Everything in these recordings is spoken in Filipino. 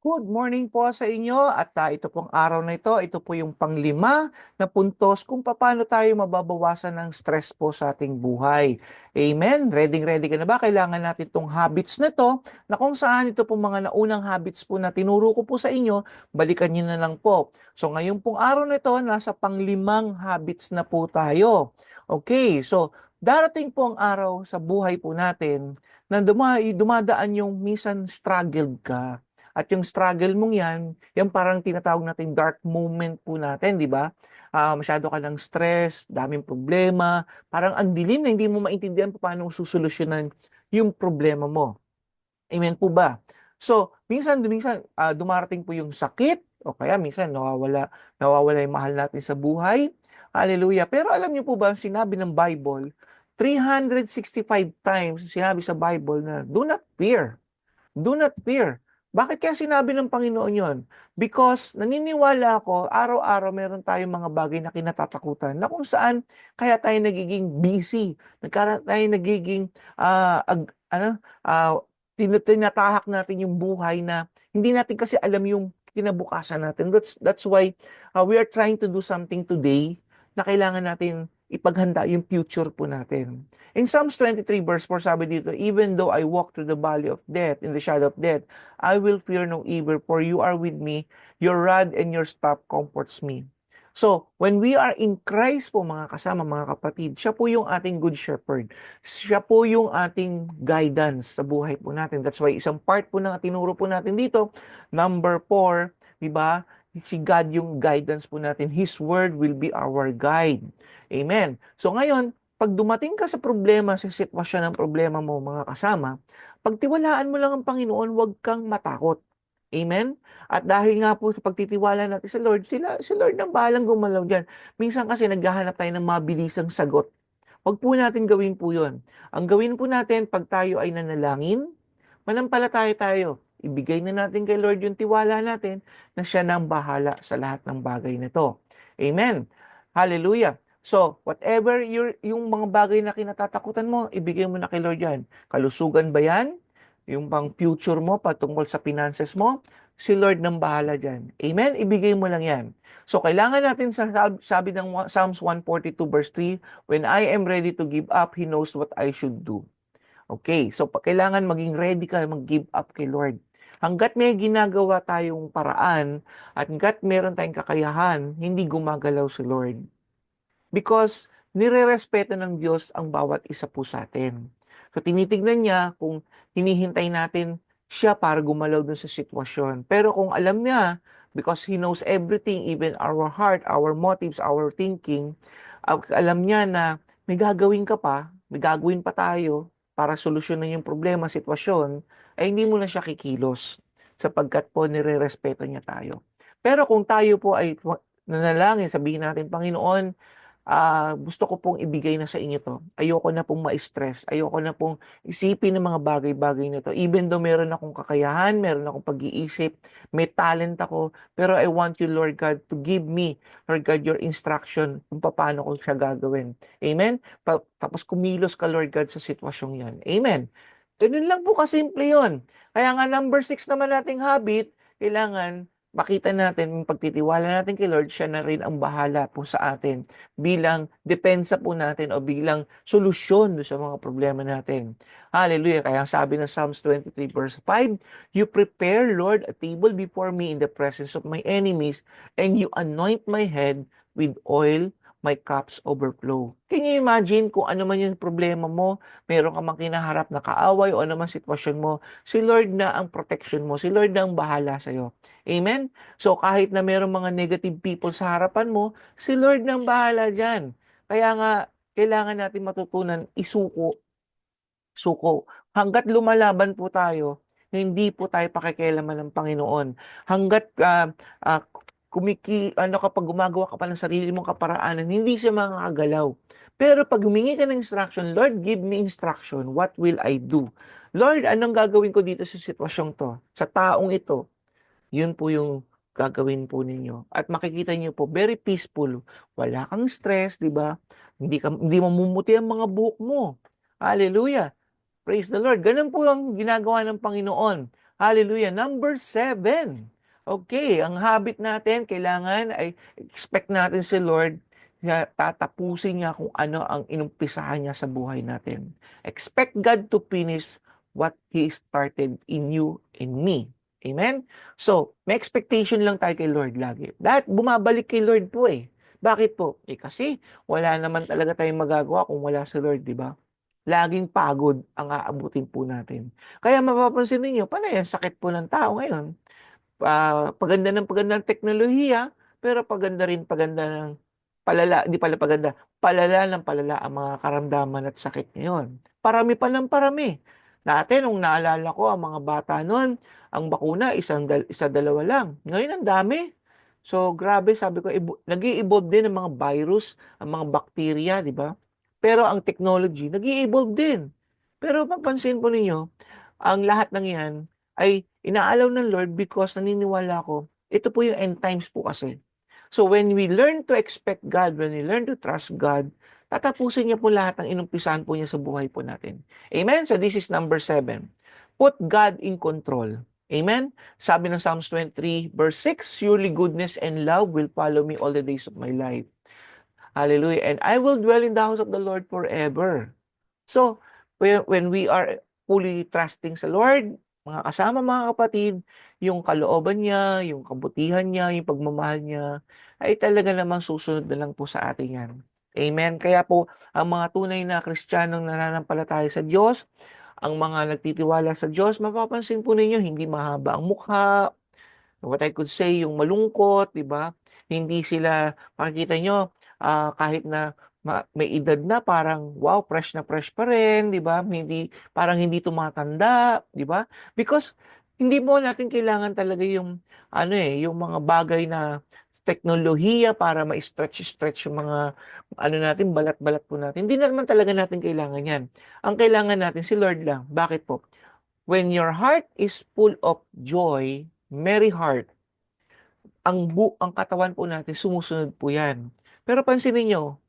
Good morning po sa inyo at ito pong araw na ito po yung panglima na puntos kung paano tayo mababawasan ng stress po sa ating buhay. Amen? Ready ka na ba? Kailangan natin itong habits na to na kung saan ito pong mga naunang habits po na tinuro ko po sa inyo, balikan nyo na lang po. So ngayon pong araw na ito, nasa panglimang habits na po tayo. Okay, so darating po ang araw sa buhay po natin na dumadaan yung minsan struggled ka. At yung struggle mong yan parang tinatawag natin dark moment po natin, di ba? Masyado ka ng stress, daming problema, parang ang dilim na hindi mo maintindihan paano susolusyonan yung problema mo. Amen po ba? So, minsan dumarating po yung sakit, o kaya minsan nawawala yung mahal natin sa buhay. Hallelujah. Pero alam niyo po ba, sinabi ng Bible, 365 times sinabi sa Bible na do not fear. Do not fear. Bakit kaya sinabi ng Panginoon yon? Because naniniwala ako, araw-araw meron tayong mga bagay na kinatatakutan na kung saan kaya tayo nagiging busy, tayo nagiging tinatahak natin yung buhay na hindi natin kasi alam yung kinabukasan natin. That's why we are trying to do something today na kailangan natin ipaghanda yung future po natin. In Psalms 23 verse 4 sabi dito, even though I walk through the valley of death, in the shadow of death, I will fear no evil, for you are with me, your rod and your staff comforts me. So, when we are in Christ po mga kasama, mga kapatid, siya po yung ating good shepherd. Siya po yung ating guidance sa buhay po natin. That's why isang part po na tinuro po natin dito, number 4, di ba? Si God yung guidance po natin. His word will be our guide. Amen. So ngayon, pag dumating ka sa problema, sa sitwasyon ng problema mo, mga kasama, pagtiwalaan mo lang ang Panginoon, huwag kang matakot. Amen? At dahil nga po sa pagtitiwala natin sa Lord, si Lord nang bahalang gumalaw dyan. Minsan kasi naghahanap tayo ng mabilisang sagot. Huwag po natin gawin po yun. Ang gawin po natin, pag tayo ay nanalangin, manampalataya tayo. Ibigay na natin kay Lord yung tiwala natin na siya nang bahala sa lahat ng bagay na to. Amen. Hallelujah. So, whatever yung mga bagay na kinatatakutan mo, ibigay mo na kay Lord yan. Kalusugan ba yan? Yung pang future mo, patungkol sa finances mo, si Lord nang bahala dyan. Amen? Ibigay mo lang yan. So, kailangan natin sabi ng Psalms 142 verse 3, when I am ready to give up, He knows what I should do. Okay, so kailangan maging ready ka mag-give up kay Lord. Hanggat may ginagawa tayong paraan at hanggat meron tayong kakayahan, hindi gumagalaw si Lord. Because nire-respeto ng Diyos ang bawat isa po sa atin. So tinitignan niya kung hinihintay natin siya para gumalaw dun sa sitwasyon. Pero kung alam niya, because He knows everything, even our heart, our motives, our thinking, alam niya na may gagawin ka pa, may gagawin pa tayo para solusyonan yung problema, sitwasyon, ay hindi mo na siya kikilos sapagkat po nire-respeto niya tayo. Pero kung tayo po ay nanalangin, sabihin natin, Panginoon, gusto ko pong ibigay na sa inyo to. Ayoko na pong ma-stress. Ayoko na pong isipin ng mga bagay-bagay na to. Even though meron akong kakayahan, meron akong pag-iisip, may talent ako, pero I want you, Lord God, to give me, Lord God, your instruction kung paano ko siya gagawin. Amen? Tapos kumilos ka, Lord God, sa sitwasyong yan. Amen? Ganun lang po kasimple yun. Kaya nga number 6 naman nating habit, kailangan makita natin, yung pagtitiwala natin kay Lord, siya na rin ang bahala po sa atin bilang depensa po natin o bilang solusyon sa mga problema natin. Hallelujah. Kaya sabi ng Psalms 23 verse 5, you prepare, Lord, a table before me in the presence of my enemies, and you anoint my head with oil, my cups overflow. Can you imagine kung ano man yung problema mo, meron ka mang kinaharap na kaaway o ano man sitwasyon mo, si Lord na ang protection mo, si Lord na ang bahala sa'yo. Amen? So kahit na merong mga negative people sa harapan mo, si Lord nang bahala dyan. Kaya nga, kailangan natin matutunan isuko. Suko. Hanggat lumalaban po tayo, hindi po tayo pakikialaman ng Panginoon. Hanggat kapag gumagawa ka pa ng sarili mong kaparaanan, hindi siya makakagalaw. Pero pag humingi ka ng instruction, Lord, give me instruction. What will I do? Lord, anong gagawin ko dito sa sitwasyong to? Sa taong ito? Yun po yung gagawin po ninyo. At makikita niyo po, very peaceful. Wala kang stress, di ba? Hindi mamumuti ang mga buhok mo. Hallelujah. Praise the Lord. Ganun po ang ginagawa ng Panginoon. Hallelujah. Number 7. Okay, ang habit natin, kailangan ay expect natin si Lord na tatapusin niya kung ano ang inumpisahan niya sa buhay natin. Expect God to finish what He started in you and me. Amen? So, may expectation lang tayo kay Lord lagi. Dahil bumabalik kay Lord po eh. Bakit po? Kasi wala naman talaga tayong magagawa kung wala si Lord, di ba? Laging pagod ang aabutin po natin. Kaya mapapansin ninyo, panay ang sakit po ng tao ngayon. Paganda ng teknolohiya, pero paganda ng palala, hindi pala paganda, palala ng palala ang mga karamdaman at sakit ngayon. Parami pa ng parami. Dati, nung naalala ko, ang mga bata noon, ang bakuna, isa dalawa lang. Ngayon, ang dami. So, grabe, sabi ko, nag-i-evolve din ang mga virus, ang mga bacteria, di ba? Pero ang technology, nag-i-evolve din. Pero mapansin po ninyo, ang lahat ng yan ay inaalaw ng Lord because naniniwala ko, ito po yung end times po kasi. So when we learn to expect God, when we learn to trust God, tatapusin niya po lahat ng inumpisahan po niya sa buhay po natin. Amen? So this is number 7. Put God in control. Amen? Sabi ng Psalms 23 verse 6, surely goodness and love will follow me all the days of my life. Hallelujah. And I will dwell in the house of the Lord forever. So, when we are fully trusting sa Lord, mga kasama mga kapatid, yung kalooban niya, yung kabutihan niya, yung pagmamahal niya, ay talaga namang susunod na lang po sa atin yan. Amen. Kaya po, ang mga tunay na Kristiyanong nananampalataya sa Diyos, ang mga nagtitiwala sa Diyos, mapapansin po ninyo, hindi mahaba ang mukha, what I could say, yung malungkot, di ba? Hindi sila, makikita nyo, kahit na may edad na, parang, wow, fresh pa rin, di ba? Parang hindi tumatanda, di ba? Because, hindi mo natin kailangan talaga yung, yung mga bagay na teknolohiya para ma-stretch yung mga, natin, balat-balat po natin. Hindi naman talaga natin kailangan yan. Ang kailangan natin, si Lord lang. Bakit po? When your heart is full of joy, merry heart, ang katawan po natin, sumusunod po yan. Pero pansinin nyo,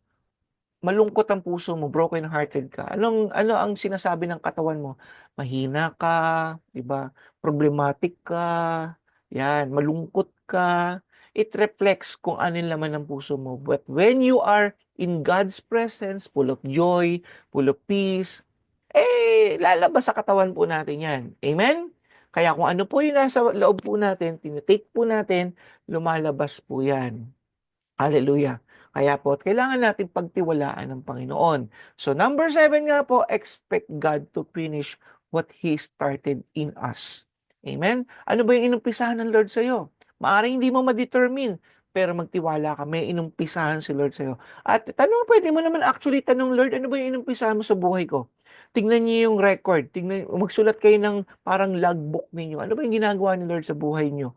malungkot ang puso mo, broken-hearted ka. Ano ang sinasabi ng katawan mo? Mahina ka, di ba? Problematic ka, yan, malungkot ka. It reflects kung ano yung laman ng puso mo. But when you are in God's presence, full of joy, full of peace, lalabas sa katawan po natin yan. Amen? Kaya kung ano po yung nasa loob po natin, tinitake po natin, lumalabas po yan. Hallelujah. Kaya po, kailangan natin pagtiwalaan ng Panginoon. So number 7 nga po, expect God to finish what He started in us. Amen? Ano ba yung inumpisahan ng Lord sa'yo? Maaring hindi mo ma-determine, pero magtiwala ka, may inumpisahan si Lord sa'yo. At pwede mo naman actually tanong, Lord, ano ba yung inumpisahan mo sa buhay ko? Tingnan niyo yung record. Magsulat kayo ng parang logbook ninyo. Ano ba yung ginagawa ni Lord sa buhay niyo?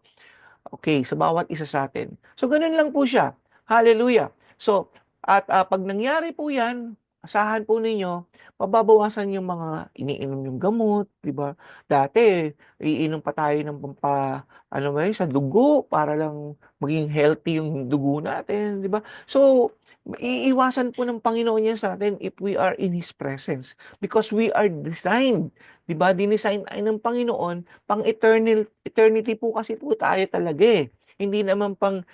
Okay, sa bawat isa sa atin. So, ganun lang po siya. Hallelujah. So, at pag nangyari po yan, asahan po ninyo, mababawasan yung mga iniinom yung gamot, di ba? Dati, iinom pa tayo ng sa dugo para lang maging healthy yung dugo natin, di ba? So, iiwasan po ng Panginoon yan sa atin if we are in His presence. Because we are designed, di ba? Dinesign tayo ng Panginoon, eternity po kasi po tayo talaga eh. Hindi naman pang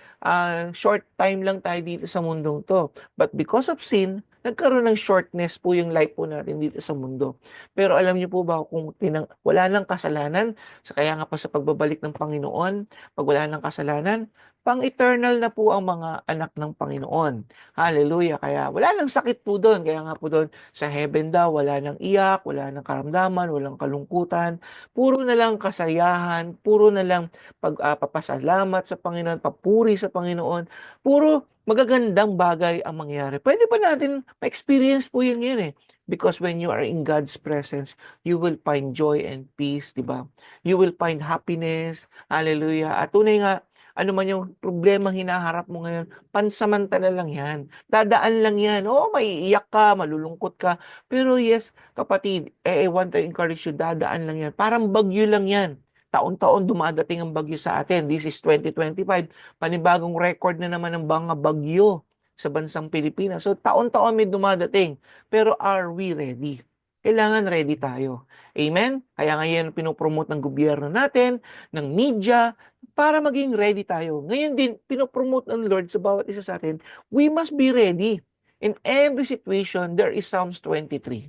short time lang tayo dito sa mundong to. But because of sin, nagkaroon ng shortness po yung life po natin dito sa mundo. Pero alam niyo po ba kung wala nang kasalanan, kaya nga pa sa pagbabalik ng Panginoon, pag wala nang kasalanan, pang-eternal na po ang mga anak ng Panginoon. Hallelujah. Kaya wala nang sakit po doon. Kaya nga po doon sa heaven daw, wala nang iyak, wala nang karamdaman, walang kalungkutan. Puro na lang kasayahan, puro na lang pagpapasalamat sa Panginoon, papuri sa Panginoon. Puro magagandang bagay ang mangyari. Pwede pa natin ma-experience po yun ngayon eh. Because when you are in God's presence, you will find joy and peace, di ba? You will find happiness. Hallelujah. At tunay nga, ano man yung problema hinaharap mo ngayon, pansamantala lang yan. Dadaan lang yan. Oo, maiiyak ka, malulungkot ka. Pero yes, kapatid, I want to encourage you, dadaan lang yan. Parang bagyo lang yan. Taon-taon dumadating ang bagyo sa atin. This is 2025. Panibagong record na naman ng mga bagyo sa bansang Pilipinas. So, taon-taon may dumadating. Pero are we ready? kailangan ready tayo. Amen? Kaya ngayon pinopromote ng gobyerno natin, ng media, para maging ready tayo. Ngayon din, pinopromote ng Lord sa bawat isa sa atin, we must be ready. In every situation, there is Psalms 23.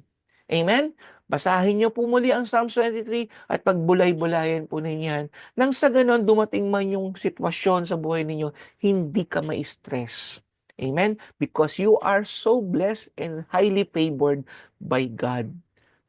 Amen? Basahin niyo po muli ang Psalms 23 at pagbulay-bulayan po ninyo yan. Nang sa ganon, dumating man yung sitwasyon sa buhay ninyo, hindi ka ma-stress. Amen? Because you are so blessed and highly favored by God.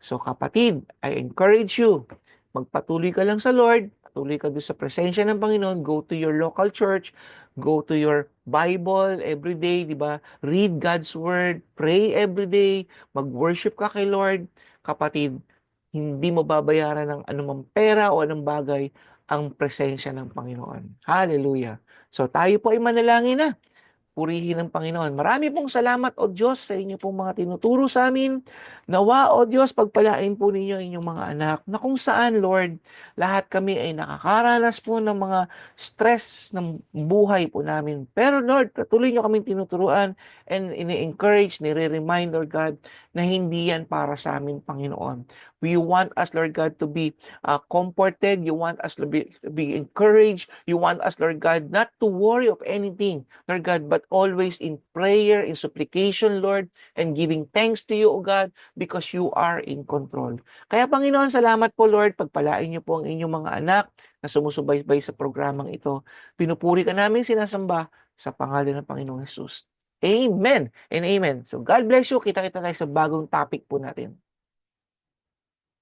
So kapatid, I encourage you, magpatuloy ka lang sa Lord, patuloy ka doon sa presensya ng Panginoon, go to your local church, go to your Bible every day, di ba? Read God's Word, pray every day, mag-worship ka kay Lord. Kapatid, hindi mo babayaran ng anumang pera o anong bagay ang presensya ng Panginoon. Hallelujah. So tayo po ay manalangin na. Purihin ng Panginoon. Marami pong salamat, O Diyos, sa inyo pong mga tinuturo sa amin. Nawa, O Diyos, pagpalain po ninyo inyong mga anak na kung saan, Lord, lahat kami ay nakakaranas po ng mga stress ng buhay po namin. Pero, Lord, patuloy nyo kaming tinuturuan and ini-encourage, nire-remind, Lord God, na hindi yan para sa amin, Panginoon. We want us, Lord God, to be comforted. You want us to be encouraged. You want us, Lord God, not to worry of anything, Lord God, but always in prayer, in supplication, Lord, and giving thanks to you, O God, because you are in control. Kaya, Panginoon, salamat po, Lord, pagpalain niyo po ang inyong mga anak na sumusubaybay sa programang ito. Pinupuri ka namin, sinasamba sa pangalan ng Panginoong Jesus. Amen and amen. So God bless you. Kita-kita tayo sa bagong topic po natin.